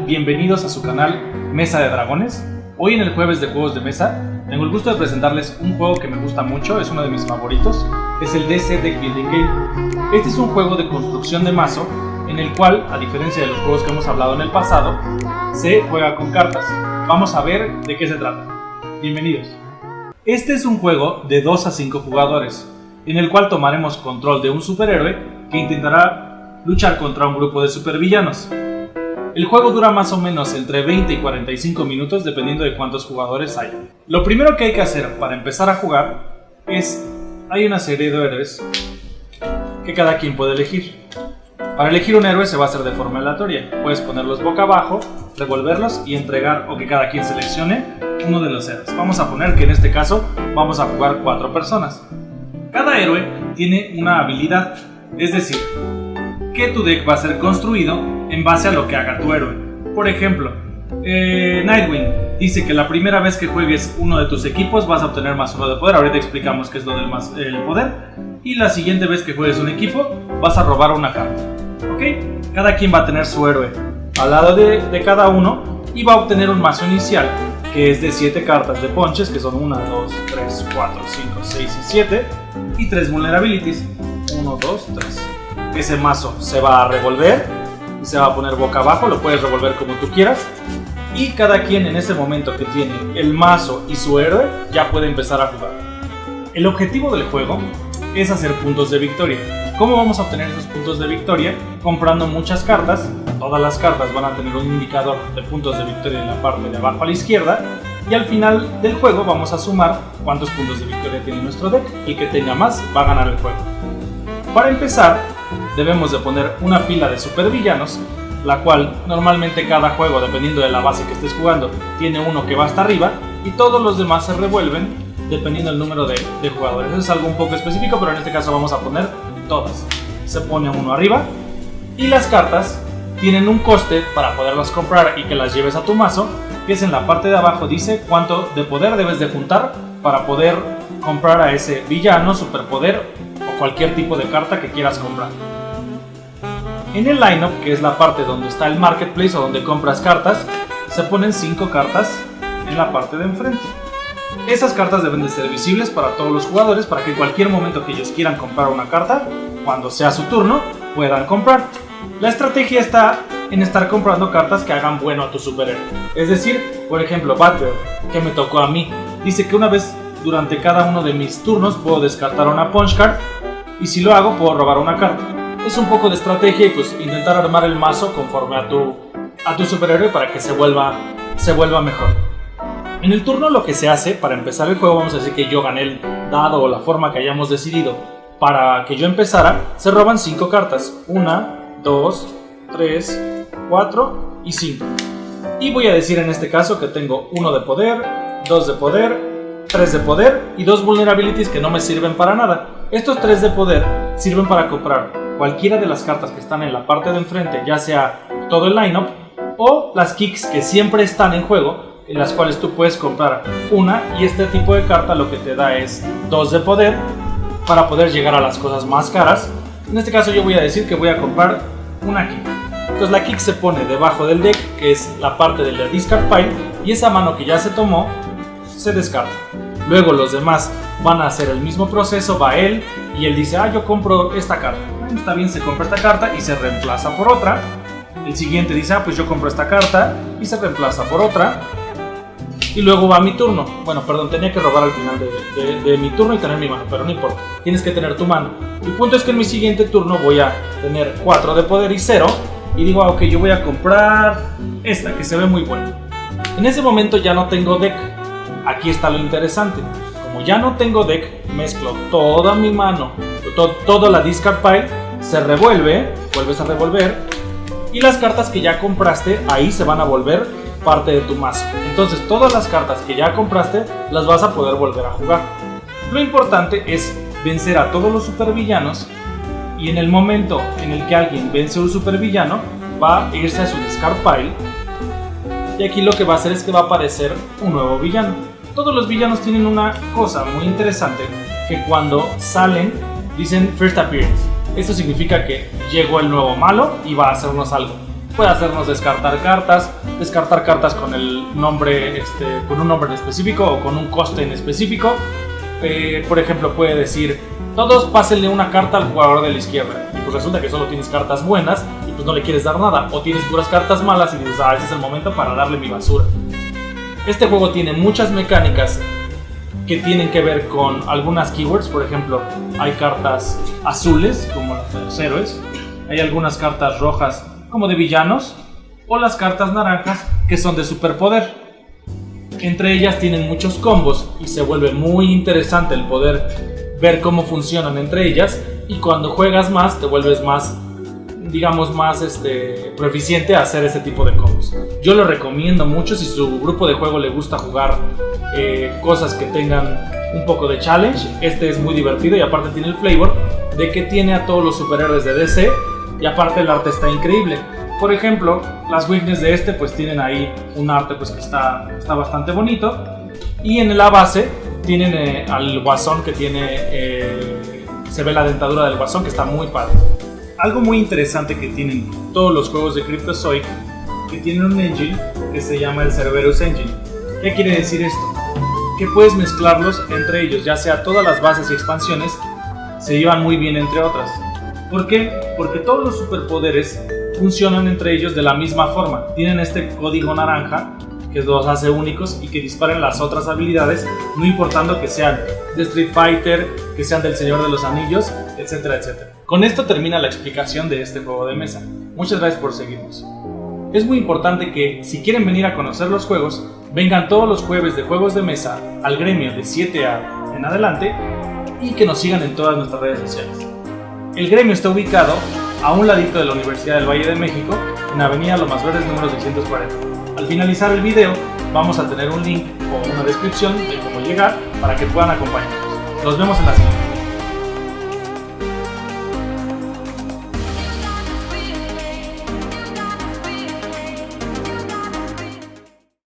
Bienvenidos a su canal Mesa de Dragones. Hoy en el jueves de juegos de mesa tengo el gusto de presentarles un juego que me gusta mucho, es uno de mis favoritos, es el DC Deck Building Game. Este es un juego de construcción de mazo en el cual, a diferencia de los juegos que hemos hablado en el pasado, se juega con cartas. Vamos a ver de qué se trata. Bienvenidos. Este es un juego de 2 a 5 jugadores, en el cual tomaremos control de un superhéroe que intentará luchar contra un grupo de supervillanos. El juego dura más o menos entre 20 y 45 minutos dependiendo de cuántos jugadores haya. Lo primero que hay que hacer para empezar a jugar es, hay una serie de héroes que cada quien puede elegir. Para elegir un héroe se va a hacer de forma aleatoria. Puedes ponerlos boca abajo, revolverlos y entregar o que cada quien seleccione uno de los héroes. Vamos a poner que en este caso vamos a jugar 4 personas. Cada héroe tiene una habilidad, es decir, que tu deck va a ser construido en base a lo que haga tu héroe. Por ejemplo, Nightwing dice que la primera vez que juegues uno de tus equipos vas a obtener más 1 de poder. Ahorita explicamos qué es lo del el poder. Y la siguiente vez que juegues un equipo vas a robar una carta. ¿Ok? Cada quien va a tener su héroe al lado de cada uno y va a obtener un mazo inicial que es de 7 cartas de ponches, que son 1, 2, 3, 4, 5, 6 y 7, y 3 vulnerabilities. 1, 2, 3. Ese mazo se va a revolver y se va a poner boca abajo, lo puedes revolver como tú quieras, y cada quien en ese momento que tiene el mazo y su héroe ya puede empezar a jugar. El objetivo del juego es hacer puntos de victoria. ¿Cómo vamos a obtener esos puntos de victoria? Comprando muchas cartas. Todas las cartas van a tener un indicador de puntos de victoria en la parte de abajo a la izquierda, y al final del juego vamos a sumar cuántos puntos de victoria tiene nuestro deck. El que tenga más va a ganar el juego. Para empezar, debemos de poner una pila de supervillanos, la cual normalmente cada juego, dependiendo de la base que estés jugando, tiene uno que va hasta arriba y todos los demás se revuelven dependiendo del número de jugadores. Eso es algo un poco específico, pero en este caso vamos a poner todas. Se pone uno arriba y las cartas tienen un coste para poderlas comprar y que las lleves a tu mazo, que es en la parte de abajo, dice cuánto de poder debes de juntar para poder comprar a ese villano, superpoder o cualquier tipo de carta que quieras comprar. En el lineup, que es la parte donde está el marketplace o donde compras cartas, se ponen 5 cartas en la parte de enfrente. Esas cartas deben de ser visibles para todos los jugadores para que en cualquier momento que ellos quieran comprar una carta, cuando sea su turno, puedan comprar. La estrategia está en estar comprando cartas que hagan bueno a tu superhéroe. Es decir, por ejemplo, Batgirl, que me tocó a mí, dice que una vez durante cada uno de mis turnos puedo descartar una punch card y si lo hago puedo robar una carta. Es un poco de estrategia y pues intentar armar el mazo conforme a tu superhéroe para que se vuelva mejor. En el turno lo que se hace para empezar el juego, vamos a decir que yo gané el dado o la forma que hayamos decidido para que yo empezara, se roban 5 cartas. 1, 2, 3, 4 y 5. Y voy a decir en este caso que tengo 1 de poder, 2 de poder, 3 de poder y 2 vulnerabilities que no me sirven para nada. Estos 3 de poder sirven para comprar cualquiera de las cartas que están en la parte de enfrente, ya sea todo el lineup o las kicks que siempre están en juego, en las cuales tú puedes comprar una, y este tipo de carta lo que te da es 2 de poder para poder llegar a las cosas más caras. En este caso yo voy a decir que voy a comprar una kick. Entonces la kick se pone debajo del deck, que es la parte de la discard pile, y esa mano que ya se tomó se descarta. Luego los demás van a hacer el mismo proceso, va él y él dice, yo compro esta carta. Bueno, está bien, se compra esta carta y se reemplaza por otra. El siguiente dice, pues yo compro esta carta y se reemplaza por otra. Y luego va mi turno. Bueno, perdón, tenía que robar al final de mi turno y tener mi mano, pero no importa, tienes que tener tu mano. El punto es que en mi siguiente turno voy a tener 4 de poder y 0. Y digo, ok, yo voy a comprar esta que se ve muy buena. En ese momento ya no tengo deck. Aquí está lo interesante. Como ya no tengo deck, mezclo toda mi mano, toda la discard pile, se revuelve, vuelves a revolver, y las cartas que ya compraste ahí se van a volver parte de tu mazo. Entonces todas las cartas que ya compraste las vas a poder volver a jugar. Lo importante es vencer a todos los supervillanos, y en el momento en el que alguien vence a un supervillano va a irse a su discard pile, y aquí lo que va a hacer es que va a aparecer un nuevo villano. Todos los villanos tienen una cosa muy interesante, que cuando salen dicen First Appearance. Esto significa que llegó el nuevo malo y va a hacernos algo. puede hacernos descartar cartas con el nombre, con un nombre en específico o con un coste en específico. Por ejemplo, puede decir: todos pásenle una carta al jugador de la izquierda, y pues resulta que solo tienes cartas buenas y pues no le quieres dar nada, o tienes puras cartas malas y dices: este es el momento para darle mi basura. Este juego tiene muchas mecánicas que tienen que ver con algunas keywords. Por ejemplo, hay cartas azules como las de los héroes, hay algunas cartas rojas como de villanos, o las cartas naranjas que son de superpoder. Entre ellas tienen muchos combos y se vuelve muy interesante el poder ver cómo funcionan entre ellas, y cuando juegas más te vuelves más, digamos, más proficiente a hacer ese tipo de combos. Yo lo recomiendo mucho si su grupo de juego le gusta jugar cosas que tengan un poco de challenge. Este es muy divertido y aparte tiene el flavor de que tiene a todos los superhéroes de DC, y aparte el arte está increíble. Por ejemplo, las weakness de pues tienen ahí un arte pues que está bastante bonito, y en la base tienen al Guasón que se ve la dentadura del Guasón, que está muy padre. Algo muy interesante que tienen todos los juegos de Cryptozoic, que tienen un engine que se llama el Cerberus Engine. ¿Qué quiere decir esto? Que puedes mezclarlos entre ellos, ya sea todas las bases y expansiones se llevan muy bien entre otras. ¿Por qué? Porque todos los superpoderes funcionan entre ellos de la misma forma. Tienen este código naranja que los hace únicos y que disparan las otras habilidades, no importando que sean de Street Fighter, que sean del Señor de los Anillos, etcétera, etcétera. Con esto termina la explicación de este juego de mesa. Muchas gracias por seguirnos. Es muy importante que, si quieren venir a conocer los juegos, vengan todos los jueves de juegos de mesa al gremio de 7A en adelante, y que nos sigan en todas nuestras redes sociales. El gremio está ubicado a un ladito de la Universidad del Valle de México, en Avenida Lomas Verdes número 640. Al finalizar el video vamos a tener un link o una descripción de cómo llegar para que puedan acompañarnos. Nos vemos en la siguiente.